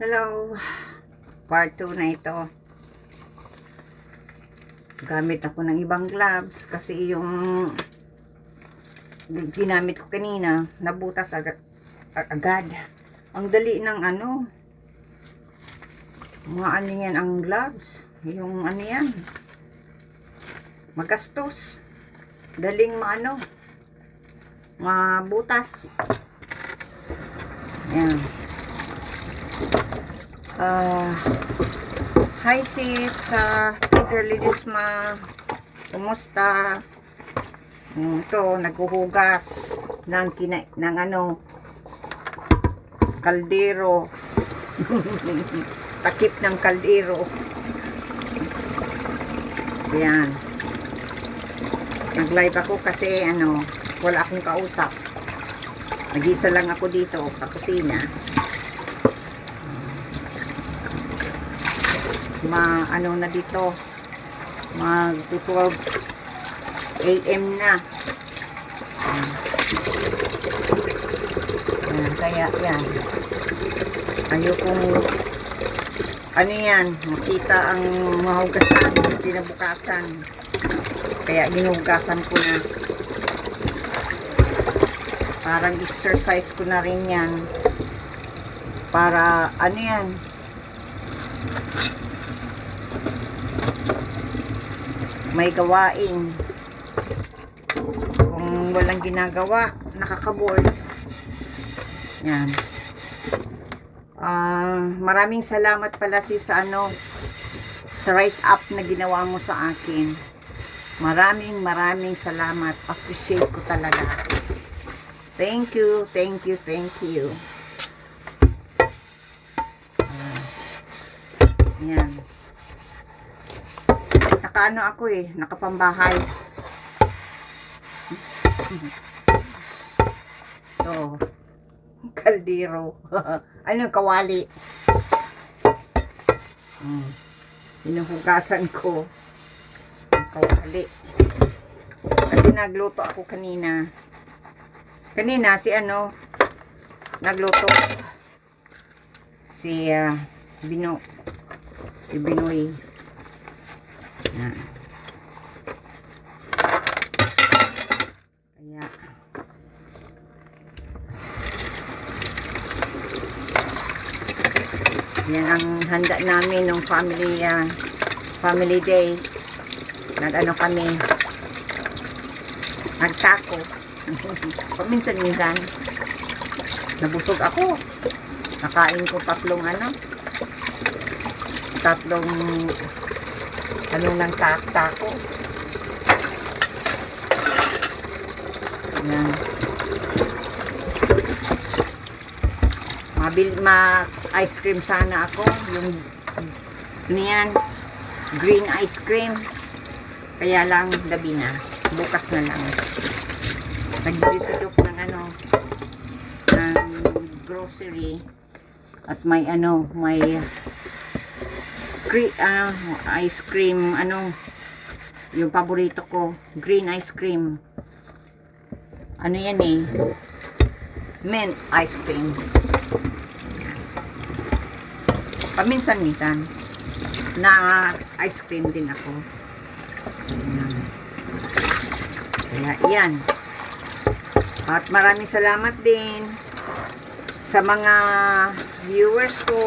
Hello, part 2 na ito. Gamit ako ng ibang gloves kasi yung ginamit ko kanina nabutas agad. Ang dali ng mga yan ang gloves, yung yan, magastos, daling mabutas. Yan. Hi sis, Peter Lidisma, kumusta? Ito, naghuhugas ng kaldero. Takip ng kaldero. Yan. Nag-live ako kasi wala akong kausap. Nag-isa lang ako dito sa kusina. Na dito, mag 12 AM na. Kaya yan, ayokong yan, makita ang mahugasan kinabukasan, kaya ginuhugasan ko na. Parang exercise ko na rin yan para yan, may gawain. Kung walang ginagawa, nakaka-bored. Yan. Maraming salamat pala sa write up na ginawa mo sa akin. Maraming salamat. Appreciate ko talaga. Thank you. Yan. Nakaano ako nakapambahay. So, kaldero. Kawali. Hinuhugasan ko kawali. Kasi nagluto ako kanina. Si nagluto. Si Binoy. Yan. Kaya yan ang handa namin ng family day. Kami, nagtako. Paminsan-minsan nabusog ako. Nakain ko tatlong ng tako. Yan. Ice cream sana ako. Yung green ice cream. Kaya lang gabi na. Bukas na lang. Nag-visit ng grocery. At may ice cream, yung paborito ko, green ice cream. Mint ice cream. Paminsan-minsan na ice cream din ako. Kaya yan. At maraming salamat din sa mga viewers ko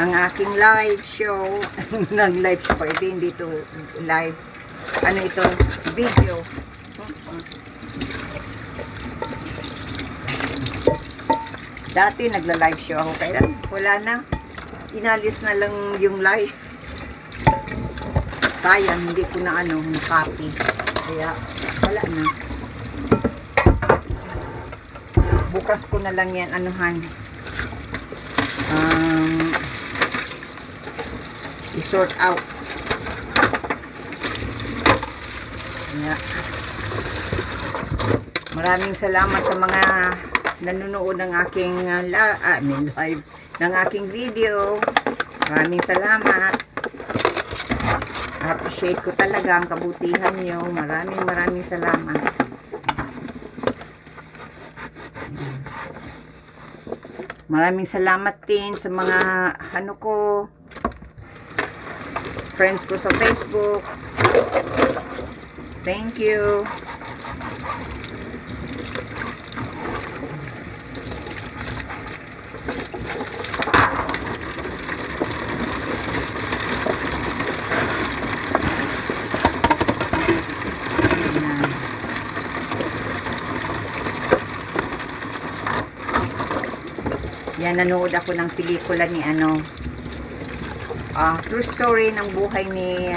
ng aking live show. Nag-live show pa hindi ito live. Ito? Video. Dati nagla-live show ako, kaya wala na. Inalis na lang yung live. Sayang, hindi ko na na-copy. Kaya wala na. Bukas ko na lang yan i-sort out. Kaya maraming salamat sa mga nanonood ng aking live, ng aking video. Maraming salamat. Appreciate ko talaga ang kabutihan nyo. Maraming salamat. Maraming salamat din sa mga ano ko, friends ko sa Facebook. Thank you. Yan, nanood ako ng pelikula ni ano, true story ng buhay ni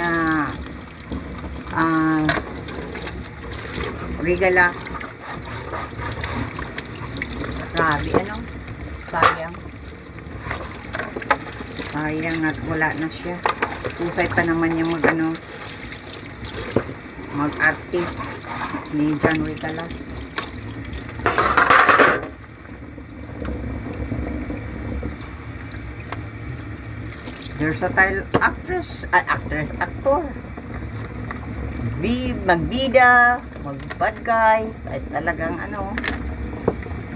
Regala. Grabe, ano, sayang at wala na siya. Pusay pa naman yung mag-arte ni John Regala. Versatile actor. Magbida, mag-bad guy, ay talagang ano,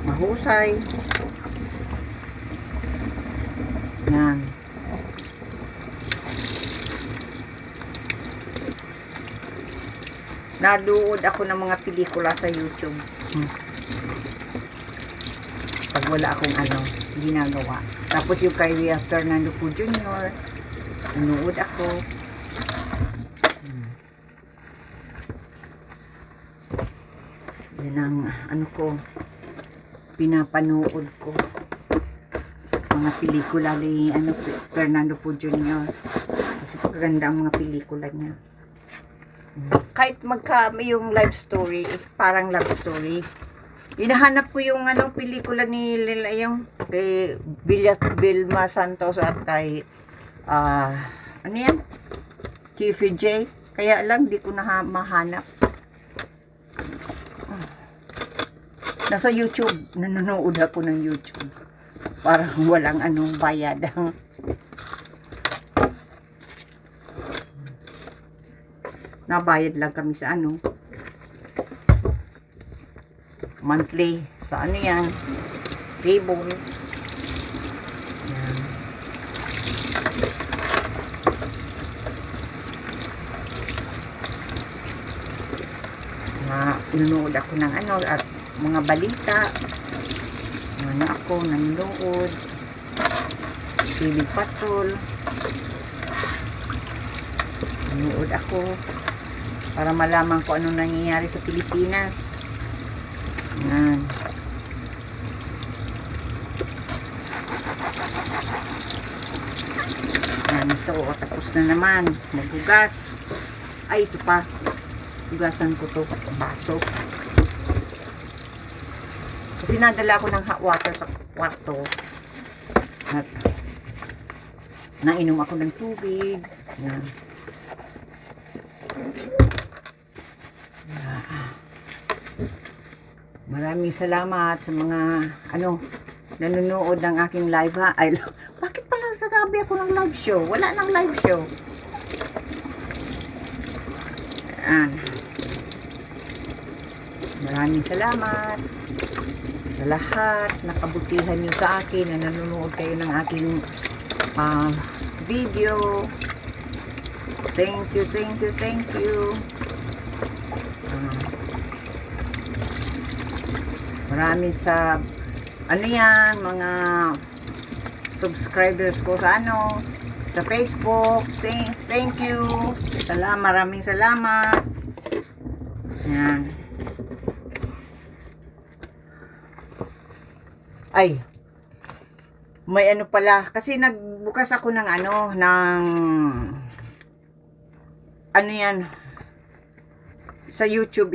mahusay. Yan. Naduod ako ng mga pelikula sa YouTube. Pag wala akong ginagawa. Tapos yung kay Fernando Po Jr. Nanood ako. Yan ang pinapanood ko. Mga pelikula ni Fernando Po Jr. Kasi pagaganda ang mga pelikula niya. Kahit yung live story, parang love story. Hinahanap ko yung pelikula ni yung kay Vilma Santos at kay TVJ. Kaya lang di ko na mahanap. Nasa YouTube, nanonood ako ng YouTube. Parang walang bayad. Nabayad lang kami sa monthly sa yan, cable. Yan. Nanonood ako ng at mga balita. Ako nanonood. TV Patrol. Nanonood ako para malaman ko ano nangyayari sa Pilipinas. Yan. Yan ito. Tapos na naman. Maghugas. Ay, ito pa. Hugasan ko to. Baso. Kasi nadala ko ng hot water sa kwarto. At nainom ako ng tubig. Yan. Maraming salamat sa mga nanonood ng aking live bakit pala sa gabi ako ng live show? Wala nang live show. Maraming salamat sa lahat na kabutihan nyo sa akin na nanonood kayo ng aking video. Thank you. Maraming sa mga subscribers ko sa sa Facebook. Thank you. Maraming salamat. Yan. Ay, may pala kasi nagbukas ako ng yan sa YouTube,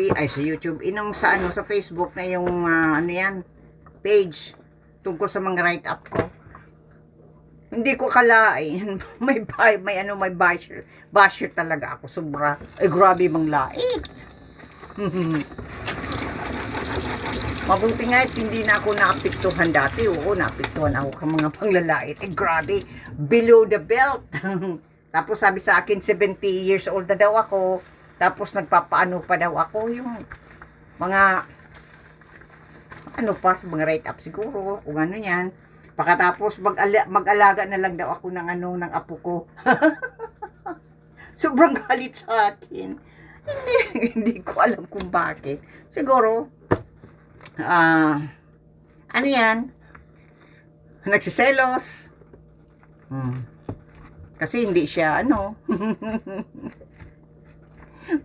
sa Facebook na yung page tungkol sa mga write up ko. Hindi ko kalain may basher talaga ako, sobra. Ay, grabe mang lait. Mabuti nga hindi na ako naapektuhan dati. Oo, naapektuhan ako ka mga panglalait. Eh, grabe, below the belt. Tapos sabi sa akin 70 years old na daw ako. Tapos nagpapaano pa daw ako yung mga mga write up siguro kung yan. Pagkatapos mag-alaga na lang daw ako ng ng apo ko. Sobrang galit sa akin. Hindi ko alam kung bakit. Siguro, ano yan? Nagsiselos. Kasi hindi siya,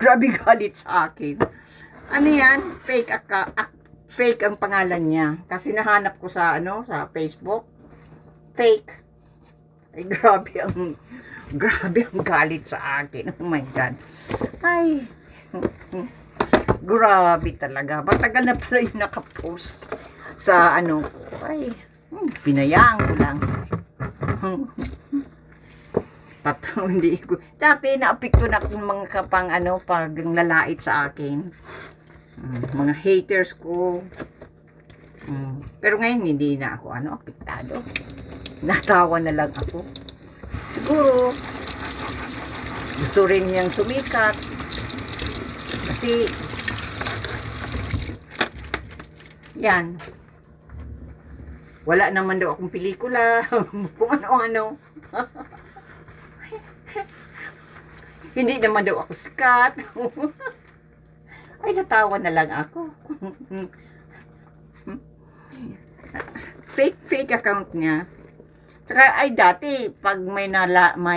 grabe galit sa akin. Ano yan? Fake ang pangalan niya. Kasi nahanap ko sa, sa Facebook. Fake. Ay, grabe ang galit sa akin. Oh my God. Ay, grabe talaga. Matagal na pala yung nakapost sa ay, pinayaan ko lang. Hindi ko. Dati naapekto na akong mga kapang pag lalait sa akin. Mga haters ko. Pero ngayon hindi na ako apektado. Natawa na lang ako. Siguro gusto rin niyang sumikat. Kasi yan. Wala naman daw akong pelikula. Kung ano-ano. Hindi naman daw ako sikat. Ay, natawa na lang ako. Fake account niya. Saka ay dati pag may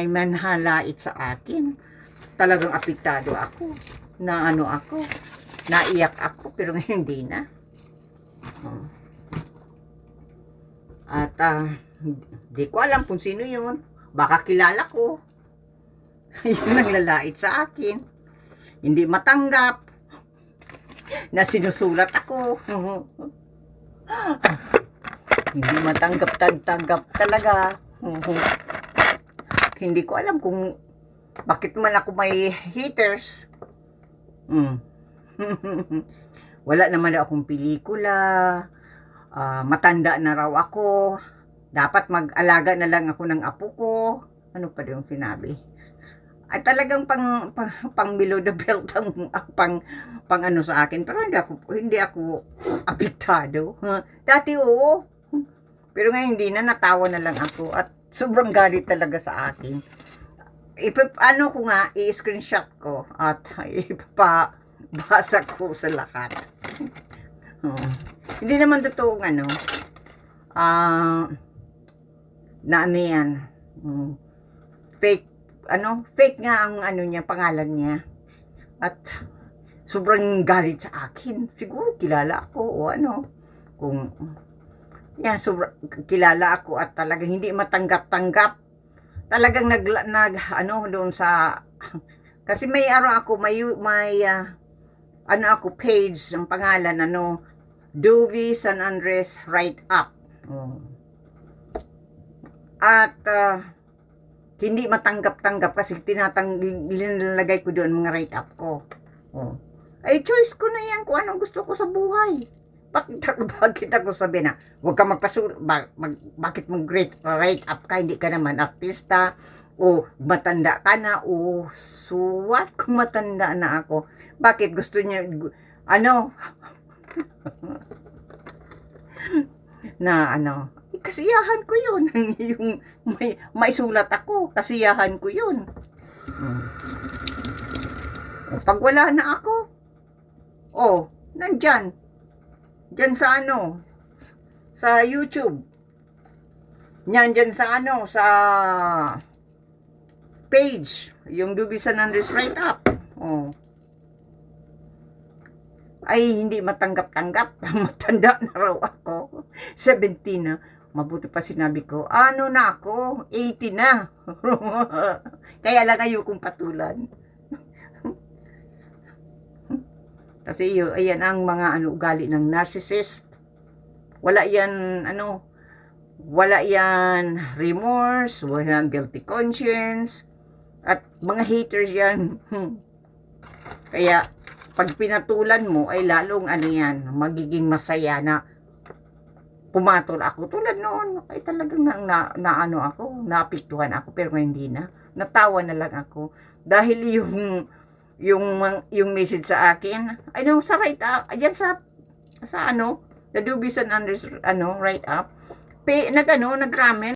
manhalait sa akin, talagang apektado ako. Naiyak ako, pero ngayon hindi na. At di ko alam kung sino yun. Baka kilala ko. Yun ang lalait sa akin. Hindi matanggap na sinusulat ako. Hindi matanggap talaga. Hindi ko alam kung bakit man ako may haters. Wala naman akong pelikula. Matanda na raw ako. Dapat mag-alaga na lang ako ng apo ko. Ano pa yung sinabi? Ay talagang pang below the belt ang pang sa akin, pero hindi ako apektado. Dati oo. Pero ngayon hindi na, natawa na lang ako at sobrang galit talaga sa akin. Ko nga, i-screenshot ko at ipapabasa ko sa lahat. Hindi naman totoong na yan. Fake nga ang niya, pangalan niya. At sobrang galit sa akin. Siguro kilala ako o kung yan, kilala ako at talagang hindi matanggap-tanggap. Talagang doon sa kasi may ako ako page ng pangalan Duvy San Andres Write Up. At hindi matanggap-tanggap kasi nilalagay ko doon mga write up ko. Ay choice ko na yan kung anong gusto ko sa buhay. Bakit ako sabi na huwag ka bakit mag-write up ka, hindi ka naman artista o matanda ka na o suwat kung matanda na ako. Bakit gusto niya na kasiyahan ko yun. Yung may sulat ako, kasiyahan ko yun. Pag wala na ako, nandyan sa sa YouTube, nandyan sa sa page, yung Duvy San Andres Write Up. Ay hindi matanggap-tanggap. Matanda na raw ako, 17 na. Mabuti pa sinabi ko, na ako, 80 na. Kaya lang ayokong patulan. Kasi ayan ang mga ugali ng narcissist. Wala yan wala yan remorse, wala guilty conscience, at mga haters yan. Kaya pag pinatulan mo ay lalong yan, magiging masaya na pumatol ako. Tulad noon, ay talagang ako, naapektuhan ako, pero hindi na. Natawa na lang ako dahil yung message sa akin, sa write up, ayan sa the Duvy San Andres write up, nag-ramen.